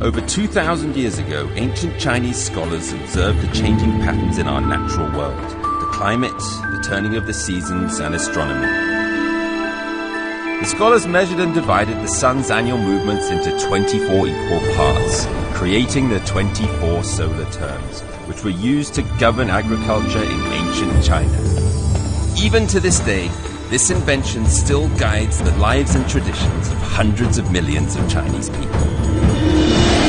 Over 2,000 years ago, ancient Chinese scholars observed the changing patterns in our natural world, the climate, the turning of the seasons, and astronomy. The scholars measured and divided the sun's annual movements into 24 equal parts, creating the 24 solar terms, which were used to govern agriculture in ancient China. Even to this day, this invention still guides the lives and traditions of hundreds of millions of Chinese people.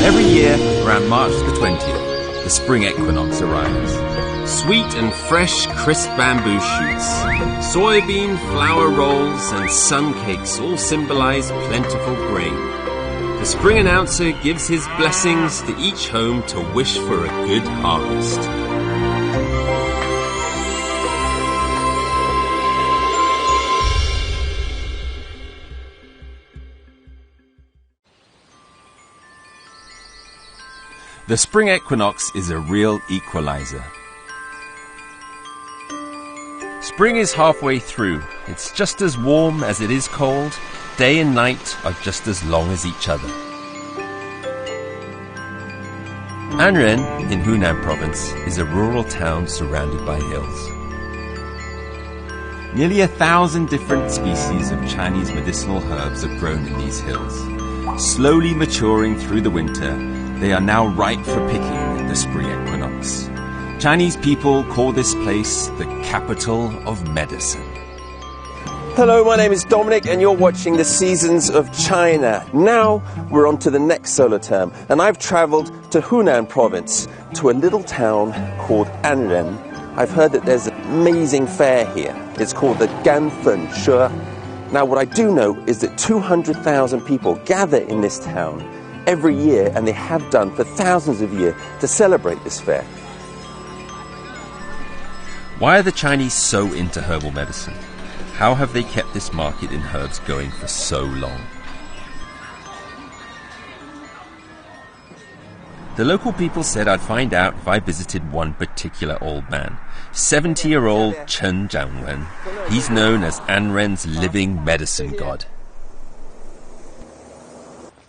Every year, around March the 20th, the spring equinox arrives. Sweet and fresh, crisp bamboo shoots, soybean flour rolls, and sun cakes all symbolize plentiful grain. The spring announcer gives his blessings to each home to wish for a good harvest. The spring equinox is a real equalizer. Spring is halfway through. It's just as warm as it is cold. Day and night are just as long as each other. Anren, in Hunan province, is a rural town surrounded by hills. Nearly 1,000 different species of Chinese medicinal herbs are grown in these hills. Slowly maturing through the winter, they are now ripe for picking at the spring equinox. Chinese people call this place the capital of medicine. Hello, my name is Dominic and you're watching the Seasons of China. Now we're on to the next solar term and I've travelled to Hunan province to a little town called Anren. I've heard that there's an amazing fair here. It's called the Ganfen She. Now what I do know is that 200,000 people gather in this town every year, and they have done for thousands of years to celebrate this fair. Why are the Chinese so into herbal medicine? How have they kept this market in herbs going for so long? The local people said I'd find out if I visited one particular old man, 70-year-old Chen Zhangwen. He's known as Anren's living medicine god.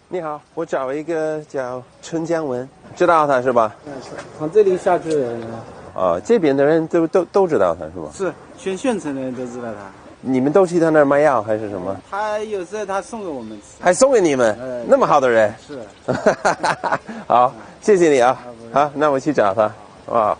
你好，我找一个叫春江文，知道他是吧？是，从这里下去的人。这边的人都知道他是吧？是，全县城的人都知道他。你们都去他那儿卖药还是什么？他有时候他送给我们吃。还送给你们？那么好的人。是。好，谢谢你啊。好，那我去找他。哇。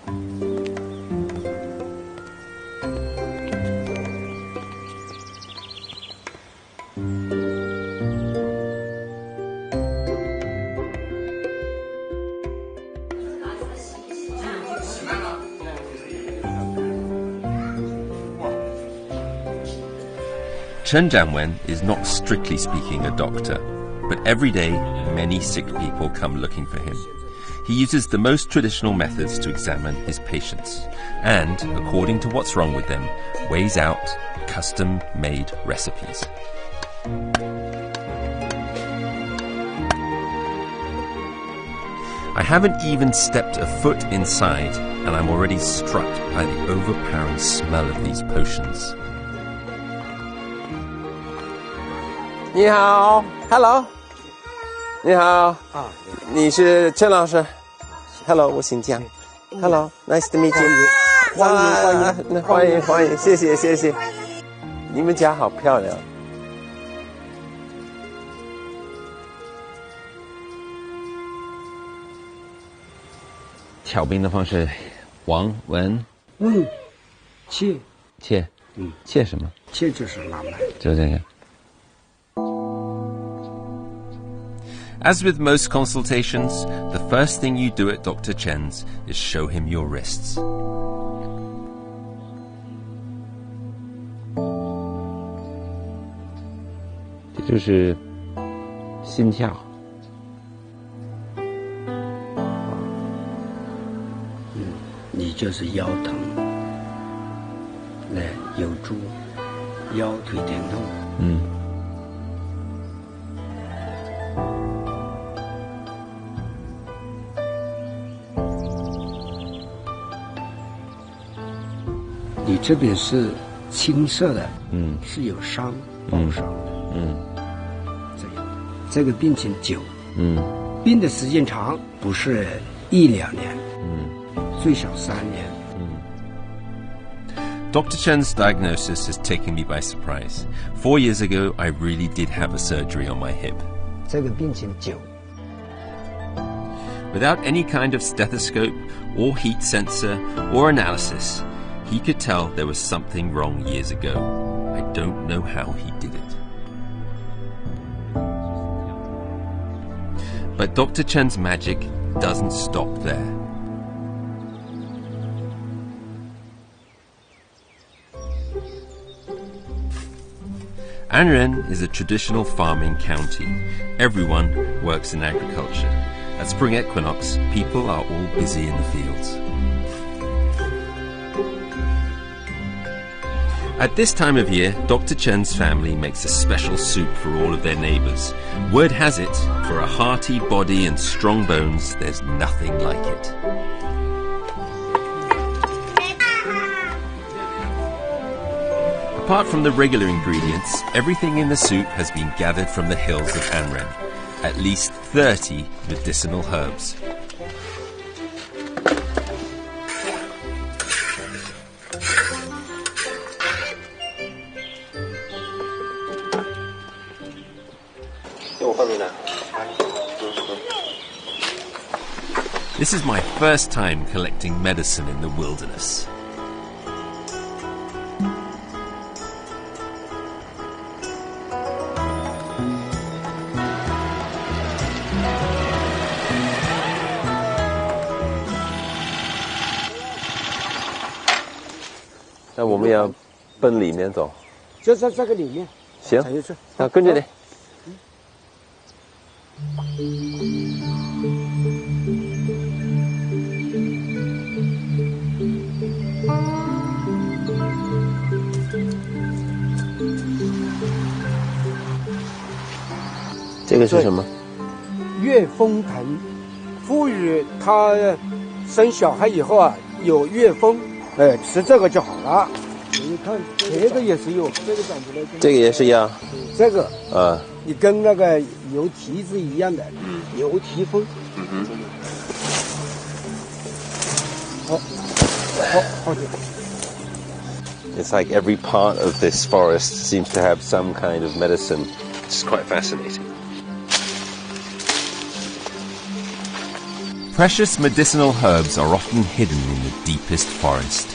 Chen Zhanwen is not strictly speaking a doctor, but every day many sick people come looking for him. He uses the most traditional methods to examine his patients and, according to what's wrong with them, weighs out custom-made recipes. I haven't even stepped a foot inside and I'm already struck by the overpowering smell of these potions. 你好 ，Hello， 你好，你是陈老师 ，Hello， 我姓姜 ，Hello，nice to meet you， 欢迎，谢谢，你们家好漂亮。调兵的方式，王文，切，切什么？切就是辣麦，就这个。As with most consultations, the first thing you do at Dr. Chen's is show him your wrists. This is 心跳。你就是腰疼，来有助腰腿疼痛。这边是青色的，是有伤爆伤的，这样的。这个病情久，病的时间长，不是1-2年，最少3年。Dr. Chen's diagnosis has taken me by surprise. 4 years ago, I really did have a surgery on my hip. 这个病情久。Without any kind of stethoscope or heat sensor or analysis, he could tell there was something wrong years ago. I don't know how he did it. But Dr. Chen's magic doesn't stop there. Anren is a traditional farming county. Everyone works in agriculture. At spring equinox, people are all busy in the fields. At this time of year, Dr. Chen's family makes a special soup for all of their neighbours. Word has it, for a hearty body and strong bones, there's nothing like it. Apart from the regular ingredients, everything in the soup has been gathered from the hills of Anren. At least 30 medicinal herbs. This is my first time collecting medicine in the wilderness.那我们要奔里面走，就在这个里面。行，就是那跟着你。这个是什么？月风藤，赋予它生小孩以后啊，有月风，吃这个就好了。你看这个也是有，这个长出来。这个也是药。这个你跟那个牛蹄子一样的，牛蹄风。好点。It's like every part of this forest seems to have some kind of medicine. It's quite fascinating. Precious medicinal herbs are often hidden in the deepest forest.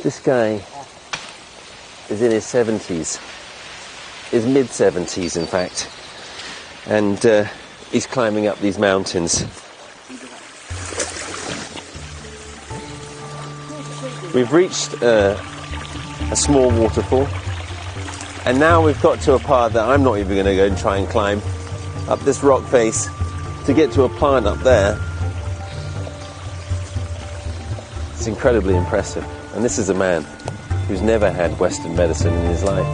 This guy is in his 70s, his mid-70s in fact, and he's climbing up these mountains. We've reached a small waterfall, and now we've got to a part that I'm not even going to go and try and climb up this rock face to get to a plant up there. It's incredibly impressive, and this is a man who's never had Western medicine in his life.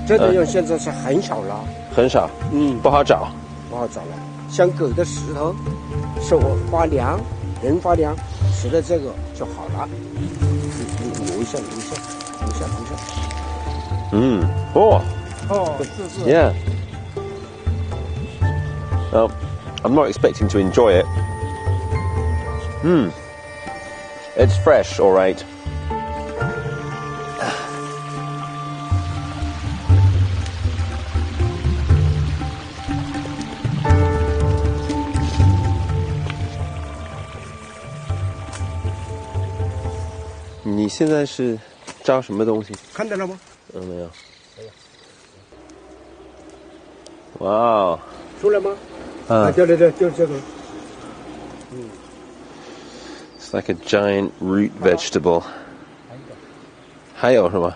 这个药现在是很少了，很少，不好找，不好找了。像狗的石头，手发凉，人发凉，吃了这个就好了。你留一下。是。Yeah. Well, I'm not expecting to enjoy it. It's fresh, all right. You 现在是招什么东西？看到了吗？没有。哇！出来吗？对，就是这个。It's like a giant root vegetable. 还有什么？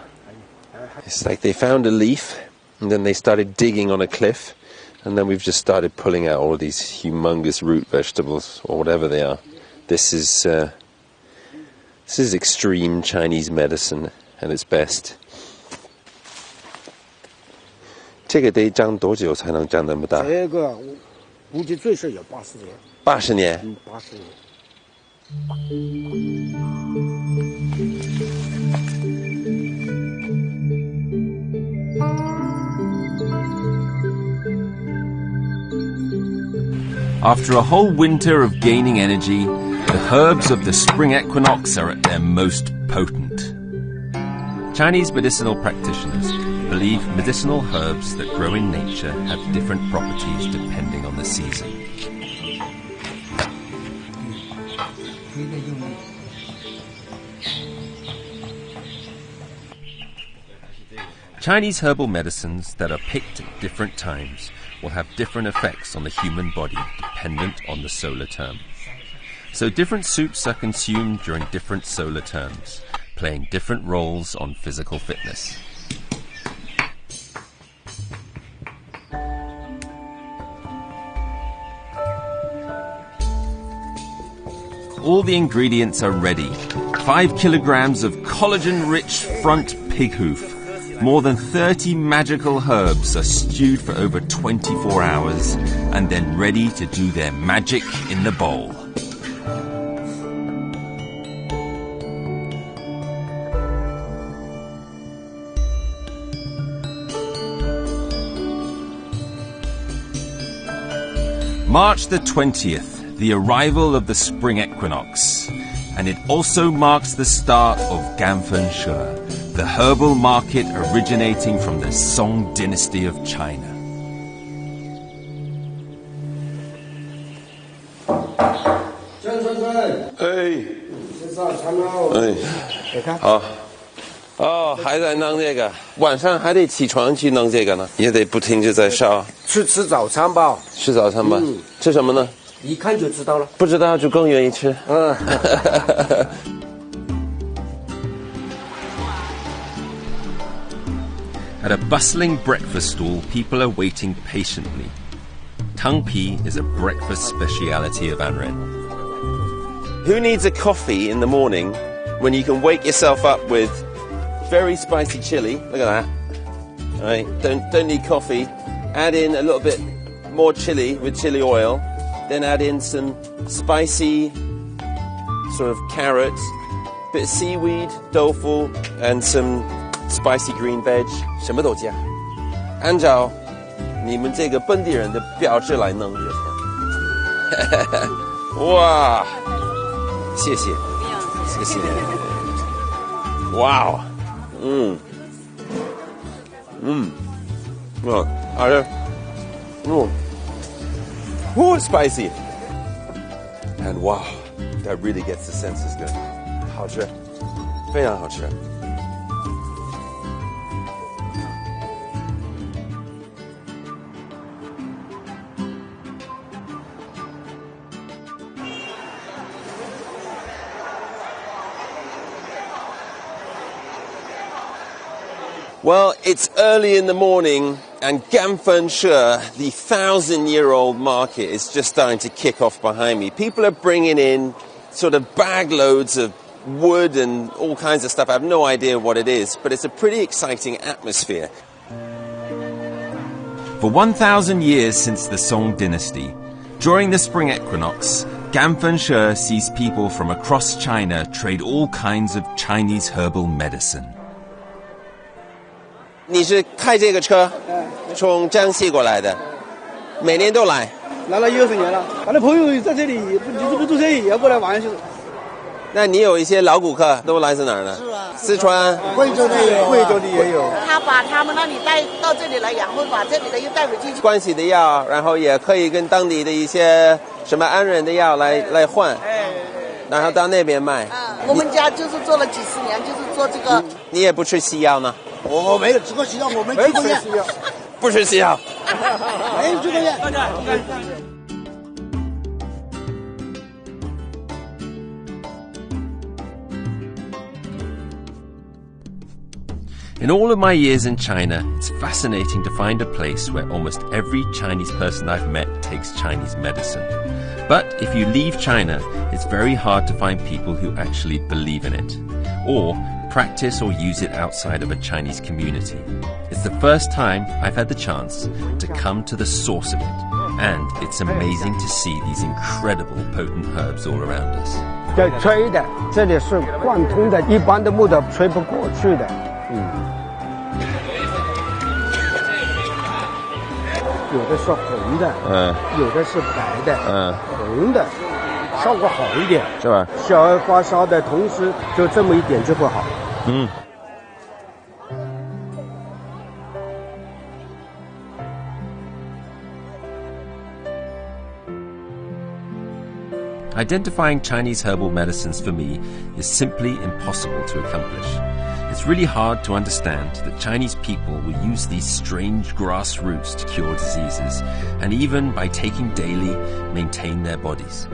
It's like they found a leaf, and then they started digging on a cliff, and then we've just started pulling out all of these humongous root vegetables, or whatever they are. This is extreme Chinese medicine at its best. 这个得长多久才能长那么大？这个我估计最少有80年。80年。80年。After a whole winter of gaining energy, the herbs of the spring equinox are at their most potent. Chinese medicinal practitioners believe medicinal herbs that grow in nature have different properties depending on the season. Chinese herbal medicines that are picked at different times will have different effects on the human body dependent on the solar term. So different soups are consumed during different solar terms, playing different roles on physical fitness. All the ingredients are ready. 5 kilograms of collagen-rich front pig hoof. More than 30 magical herbs are stewed for over 24 hours and then ready to do their magic in the bowl. March the 20th, the arrival of the spring equinox, and it also marks the start of Ganfeng-Shi, the herbal market originating from the Song dynasty of China. 好。哦，还在弄这个，晚上还得起床去弄这个呢，也得不停就在烧。去吃早餐吧。吃早餐吧。吃什么呢？一看就知道了。不知道就更愿意吃。At a bustling breakfast stall, people are waiting patiently. Tangpi is a breakfast speciality of Anren. Who needs a coffee in the morning when you can wake yourself up with very spicy chili? Look at that. All right, don't need coffee. Add in a little bit more chili with chili oil. Then add in some spicy sort of carrots, bit of seaweed, tofu, and some spicy green veg. 什么都加，按照你们这个本地人的标志来弄就行。哇，谢谢，谢谢。哇，好的，spicy, and wow, that really gets the senses going. 好吃，非常好吃。Well, it's early in the morning, and Ganfeng-Shi, the 1,000-year-old market, is just starting to kick off behind me. People are bringing in sort of bag loads of wood and all kinds of stuff. I have no idea what it is, but it's a pretty exciting atmosphere. For 1,000 years since the Song dynasty, during the spring equinox, Ganfeng-Shi sees people from across China trade all kinds of Chinese herbal medicine. 你是开这个车从江西过来的，每年都来？来了60年了，俺的朋友在这里，你这不做生意也过来玩就是。那你有一些老顾客都来自哪儿呢？是啊，四川、贵州的也有，贵州的也有。他把他们那里带到这里来，然后把这里的又带回去。关系的药，然后也可以跟当地的一些什么安人的药来换，然后到那边卖。我们家就是做了几十年，就是做这个。你也不吃西药呢？我没有吃过西药，我们没吃西药，不吃西药，没有吃过药。In all of my years in China, it's fascinating to find a place where almost every Chinese person I've met takes Chinese medicine. But if you leave China, it's very hard to find people who actually believe in it, or practice or use it outside of a Chinese community. It's the first time I've had the chance to come to the source of it, and it's amazing to see these incredible potent herbs all around us. 这吹的，这里是贯通的，一般的木头吹不过去的。有的是红的，有的是白的，红的效果好一点，是吧？小而发烧的同时，就这么一点就会好。Identifying Chinese herbal medicines for me is simply impossible to accomplish. It's really hard to understand that Chinese people will use these strange grass roots to cure diseases, and even by taking daily, maintain their bodies.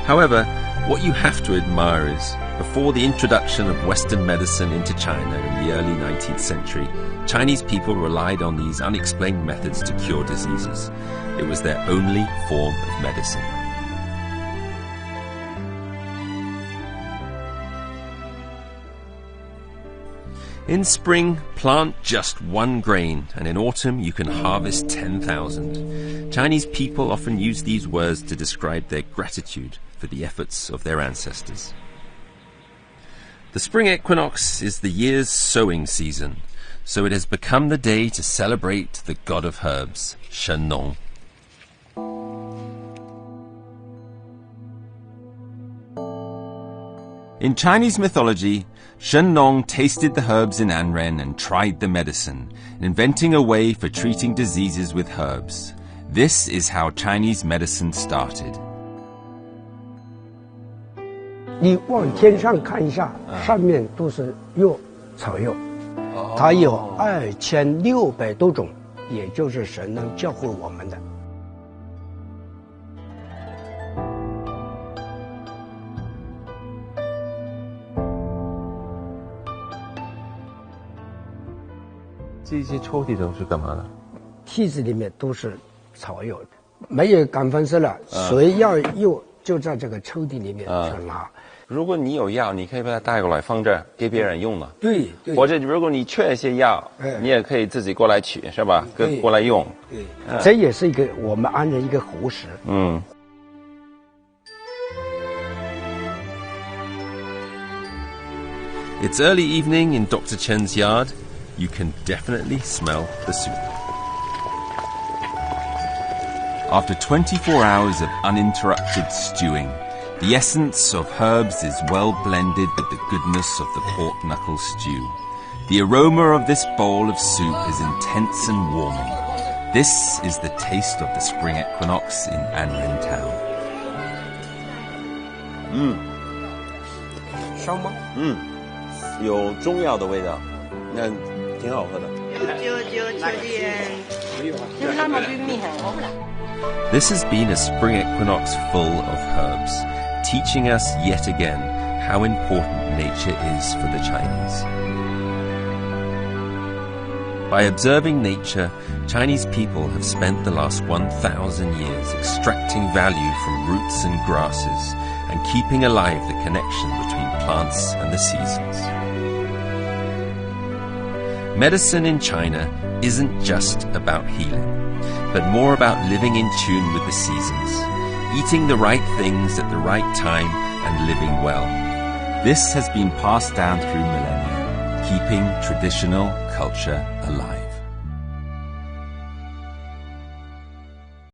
However, what you have to admire is, before the introduction of Western medicine into China in the early 19th century, Chinese people relied on these unexplained methods to cure diseases. It was their only form of medicine. In spring, plant just one grain, and in autumn you can harvest 10,000. Chinese people often use these words to describe their gratitude for the efforts of their ancestors. The spring equinox is the year's sowing season, so it has become the day to celebrate the god of herbs, Shen Nong. In Chinese mythology, Shen Nong tasted the herbs in Anren and tried the medicine, inventing a way for treating diseases with herbs. This is how Chinese medicine started. 你往天上看一下，上面都是药，草药，它有2600多种，也就是神能教会我们的。这些抽屉都是干嘛的？屉子里面都是草药，没有感风湿了，谁要药就在这个抽屉里面去拿。如果你有药，你可以把它带过来放这儿给别人用了。对，或者如果你缺一些药，你也可以自己过来取，是吧？过来用。对，这也是一个我们安人一个活食。It's early evening in Dr. Chen's yard. You can definitely smell the soup. After 24 hours of uninterrupted stewing, the essence of herbs is well blended with the goodness of the pork knuckle stew. The aroma of this bowl of soup is intense and warming. This is the taste of the spring equinox in Anren town. 香吗？有中药的味道，那挺好喝的。This has been a spring equinox full of herbs, teaching us yet again how important nature is for the Chinese. By observing nature, Chinese people have spent the last 1,000 years extracting value from roots and grasses and keeping alive the connection between plants and the seasons. Medicine in China isn't just about healing, but more about living in tune with the seasons, eating the right things at the right time and living well. This has been passed down through millennia, keeping traditional culture alive.